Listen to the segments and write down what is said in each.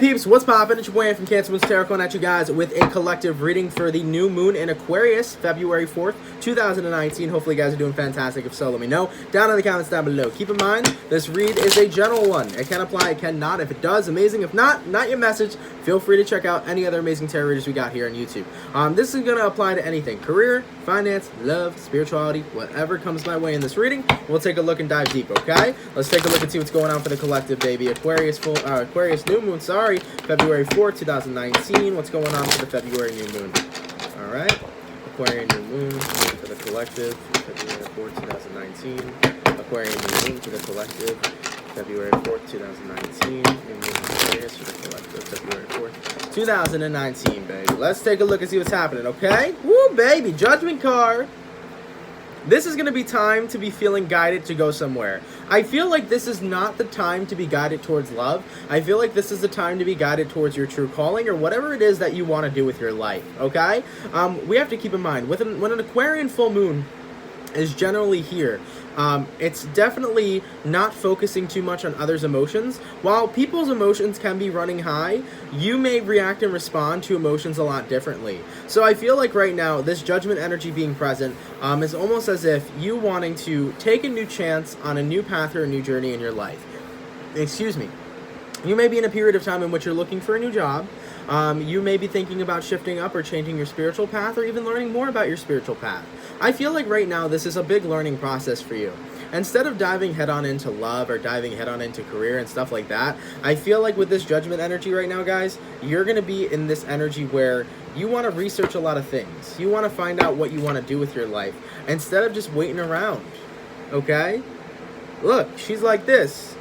peeps, what's poppin'? It's your boy from CancerMoonsTarot coming at you guys with a collective reading for the new moon in Aquarius, February 4th, 2019. Hopefully you guys are doing fantastic. If so, let me know down in the comments down below. Keep in mind, this read is a general one. It can apply, it cannot. If it does, amazing. If not, not your message. Feel free to check out any other amazing tarot readers we got here on YouTube. This is going to apply to anything. Career, finance, love, spirituality, whatever comes my way in this reading. We'll take a look and dive deep, okay? Let's take a look and see what's going on for the collective, baby. Aquarius new moon, February 4th, 2019. What's going on for the February new moon? All right. Aquarian new moon for the collective, February 4th, 2019. Aquarian new moon for the collective, February 4th, 2019. New moon Aquarius for the collective, February 4th, 2019, baby. Let's take a look and see what's happening, okay? Woo, baby. Judgment card. This is going to be time to be feeling guided to go somewhere. I feel like this is not the time to be guided towards love. I feel like this is the time to be guided towards your true calling or whatever it is that you want to do with your life, okay? We have to keep in mind, when an Aquarian full moon is generally here, it's definitely not focusing too much on others' emotions. While people's emotions can be running high, you may react and respond to emotions a lot differently. So I feel like right now, this judgment energy being present is almost as if you wanting to take a new chance on a new path or a new journey in your life. Excuse me. You may be in a period of time in which you're looking for a new job. You may be thinking about shifting up or changing your spiritual path or even learning more about your spiritual path. I feel like right now this is a big learning process for you. Instead of diving head on into love or diving head on into career and stuff like that, I feel like with this judgment energy right now, guys, you're going to be in this energy where you want to research a lot of things. You want to find out what you want to do with your life instead of just waiting around, okay? Look, she's like this.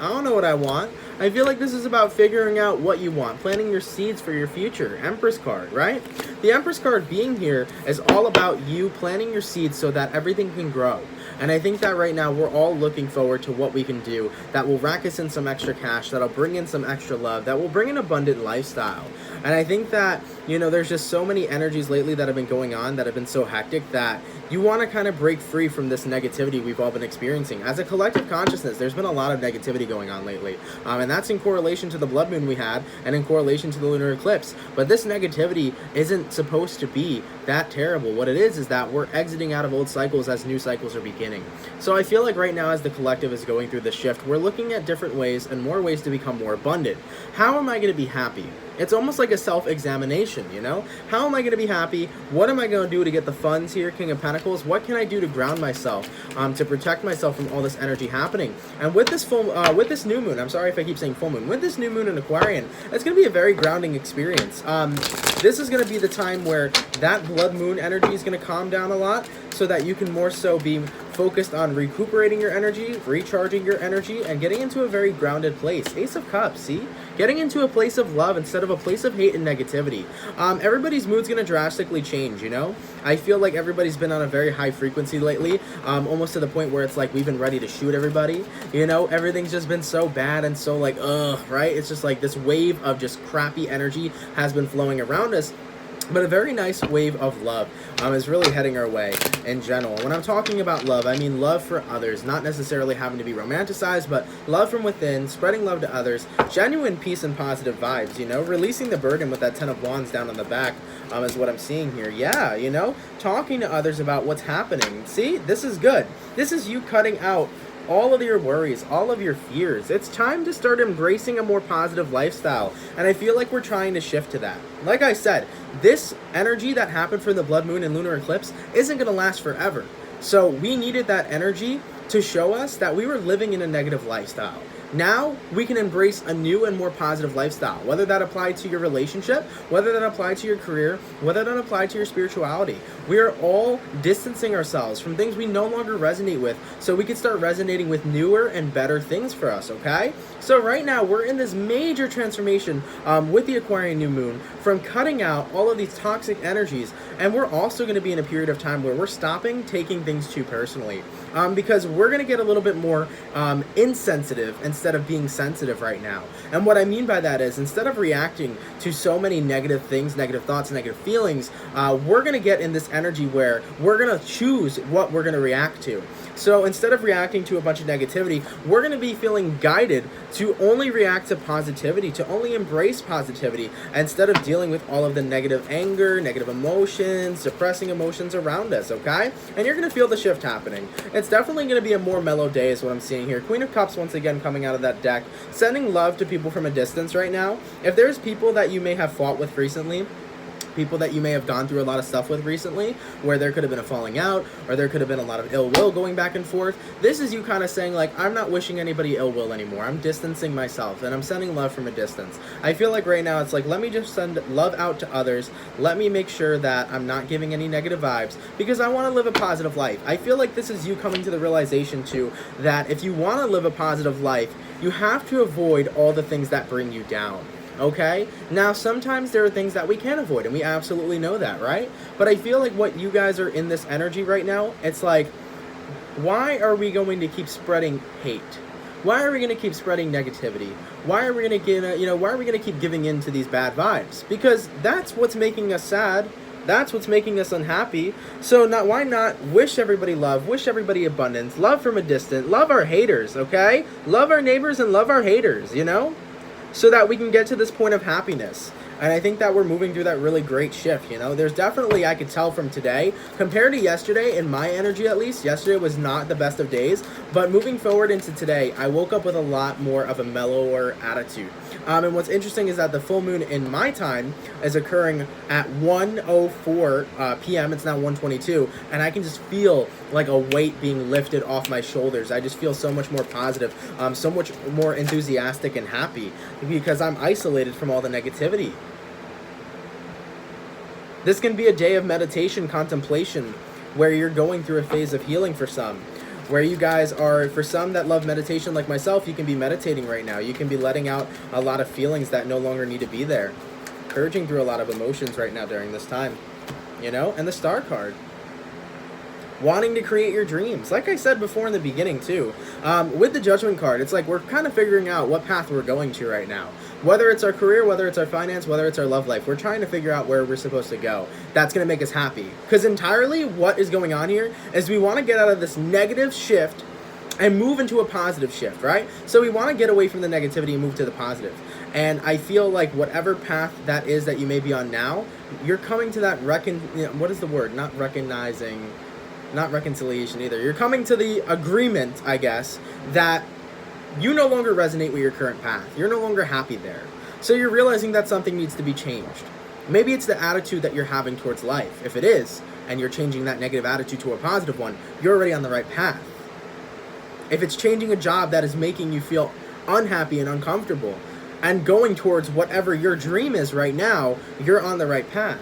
I don't know what I want. I feel like this is about figuring out what you want, planting your seeds for your future. Empress card, right? The Empress card being here is all about you planting your seeds so that everything can grow. And I think that right now we're all looking forward to what we can do that will rack us in some extra cash, that'll bring in some extra love, that will bring an abundant lifestyle. And I think that, you know, there's just so many energies lately that have been going on that have been so hectic that you want to kind of break free from this negativity we've all been experiencing. As a collective consciousness, there's been a lot of negativity going on lately. And that's in correlation to the blood moon we had and in correlation to the lunar eclipse. But this negativity isn't supposed to be that terrible. What it is that we're exiting out of old cycles as new cycles are beginning. So I feel like right now as the collective is going through this shift, we're looking at different ways and more ways to become more abundant. How am I going to be happy? It's almost like a self-examination, you know? How am I going to be happy? What am I going to do to get the funds here, King of Pentacles? What can I do to ground myself, to protect myself from all this energy happening? And with this with this new moon, I'm sorry if I keep saying full moon, with this new moon in Aquarian, it's going to be a very grounding experience. This is going to be the time where that blood moon energy is going to calm down a lot so that you can more so be focused on recuperating your energy, recharging your energy, and getting into a very grounded place. Ace of Cups, see? Getting into a place of love instead of a place of hate and negativity. Everybody's mood's going to drastically change, you know? I feel like everybody's been on a very high frequency lately, almost to the point where it's like we've been ready to shoot everybody, you know? Everything's just been so bad and so like, ugh, right? It's just like this wave of just crappy energy has been flowing around us. But a very nice wave of love is really heading our way in general. When I'm talking about love, I mean love for others, not necessarily having to be romanticized, but love from within, spreading love to others, genuine peace and positive vibes, you know, releasing the burden with that 10 of Wands down on the back is what I'm seeing here. Yeah, you know, talking to others about what's happening. See, this is good. This is you cutting out all of your worries, all of your fears. It's time to start embracing a more positive lifestyle, and I feel like we're trying to shift to that. Like I said, this energy that happened for the blood moon and lunar eclipse isn't going to last forever. So we needed that energy to show us that we were living in a negative lifestyle. Now we can embrace a new and more positive lifestyle, whether that applied to your relationship, whether that applied to your career, whether that applied to your spirituality. We are all distancing ourselves from things we no longer resonate with so we can start resonating with newer and better things for us, okay? So right now we're in this major transformation with the Aquarian new moon from cutting out all of these toxic energies, and we're also going to be in a period of time where we're stopping taking things too personally because we're going to get a little bit more insensitive and instead of being sensitive right now. And what I mean by that is, instead of reacting to so many negative things, negative thoughts, negative feelings, we're going to get in this energy where we're going to choose what we're going to react to. So instead of reacting to a bunch of negativity, we're going to be feeling guided to only react to positivity, to only embrace positivity, instead of dealing with all of the negative anger, negative emotions, depressing emotions around us, okay? And you're going to feel the shift happening. It's definitely going to be a more mellow day is what I'm seeing here. Queen of Cups once again coming out of that deck, sending love to people from a distance right now. If there's people that you may have fought with recently, people that you may have gone through a lot of stuff with recently, where there could have been a falling out, or there could have been a lot of ill will going back and forth, this is you kind of saying, like, I'm not wishing anybody ill will anymore. I'm distancing myself, and I'm sending love from a distance. I feel like right now it's like, let me just send love out to others. Let me make sure that I'm not giving any negative vibes, because I want to live a positive life. I feel like this is you coming to the realization, too, that if you want to live a positive life, you have to avoid all the things that bring you down. Okay? Now, sometimes there are things that we can avoid, and we absolutely know that, right? But I feel like what you guys are in this energy right now, it's like, why are we going to keep spreading hate? Why are we going to keep spreading negativity? Why are we going to give, why are we going to keep giving in to these bad vibes? Because that's what's making us sad. That's what's making us unhappy. So why not wish everybody love, wish everybody abundance, love from a distance, love our haters, okay? Love our neighbors and love our haters, so that we can get to this point of happiness. And I think that we're moving through that really great shift, There's definitely, I could tell from today, compared to yesterday, in my energy at least, yesterday was not the best of days, but moving forward into today, I woke up with a lot more of a mellower attitude. And what's interesting is that the full moon in my time is occurring at 1:04 p.m. It's now 1:22, and I can just feel like a weight being lifted off my shoulders. I just feel so much more positive, so much more enthusiastic and happy, because I'm isolated from all the negativity. This can be a day of meditation, contemplation, where you're going through a phase of healing for some. Where you guys are, for some that love meditation like myself, you can be meditating right now. You can be letting out a lot of feelings that no longer need to be there. Purging through a lot of emotions right now during this time. And the Star card. Wanting to create your dreams. Like I said before in the beginning too, with the Judgment card, it's like we're kind of figuring out what path we're going to right now. Whether it's our career, whether it's our finance, whether it's our love life, we're trying to figure out where we're supposed to go. That's going to make us happy. Because entirely what is going on here is we want to get out of this negative shift and move into a positive shift, right? So we want to get away from the negativity and move to the positive. And I feel like whatever path that is that you may be on now, you're coming to that what is the word? Not recognizing, not reconciliation either. You're coming to the agreement, I guess, that you no longer resonate with your current path. You're no longer happy there. So you're realizing that something needs to be changed. Maybe it's the attitude that you're having towards life. If it is, and you're changing that negative attitude to a positive one, you're already on the right path. If it's changing a job that is making you feel unhappy and uncomfortable, and going towards whatever your dream is right now, you're on the right path.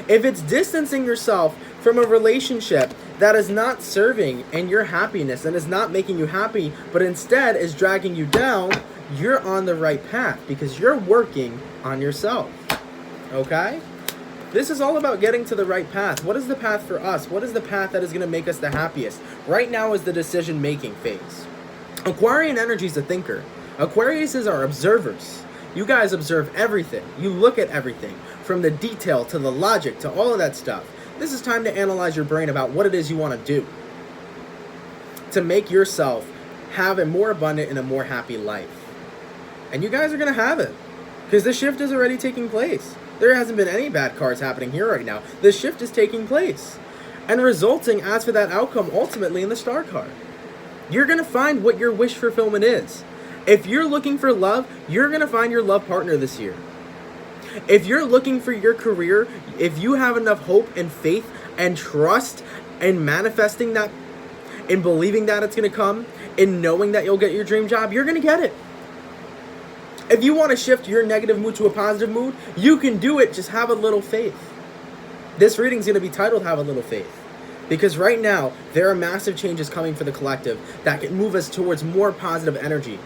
If it's distancing yourself from a relationship that is not serving in your happiness and is not making you happy, but instead is dragging you down, you're on the right path because you're working on yourself. Okay? This is all about getting to the right path. What is the path for us? What is the path that is going to make us the happiest? Right now is the decision-making phase. Aquarian energy is a thinker. Aquariuses are observers. You guys observe everything. You look at everything, from the detail to the logic to all of that stuff. This is time to analyze your brain about what it is you want to do to make yourself have a more abundant and a more happy life. And you guys are going to have it because the shift is already taking place. There hasn't been any bad cards happening here right now. The shift is taking place and resulting as for that outcome ultimately in the Star card. You're going to find what your wish fulfillment is. If you're looking for love, you're going to find your love partner this year. If you're looking for your career, if you have enough hope and faith and trust and manifesting that, in believing that it's going to come, in knowing that you'll get your dream job, you're going to get it. If you want to shift your negative mood to a positive mood, you can do it. Just have a little faith. This reading is going to be titled Have a Little Faith. Because right now, there are massive changes coming for the collective that can move us towards more positive energy.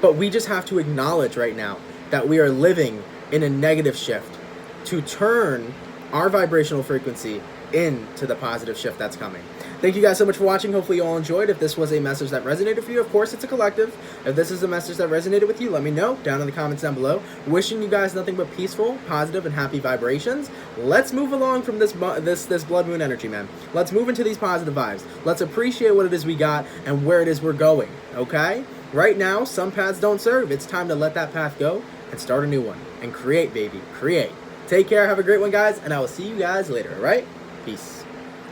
But we just have to acknowledge right now that we are living in a negative shift to turn our vibrational frequency into the positive shift that's coming. Thank you guys so much for watching. Hopefully you all enjoyed. If this was a message that resonated for you, of course, it's a collective. If this is a message that resonated with you, let me know down in the comments down below. Wishing you guys nothing but peaceful, positive, and happy vibrations. Let's move along from this blood moon energy, man. Let's move into these positive vibes. Let's appreciate what it is we got and where it is we're going, okay? Right now, some paths don't serve. It's time to let that path go and start a new one. And create, baby. Create. Take care. Have a great one, guys. And I will see you guys later, all right? Peace.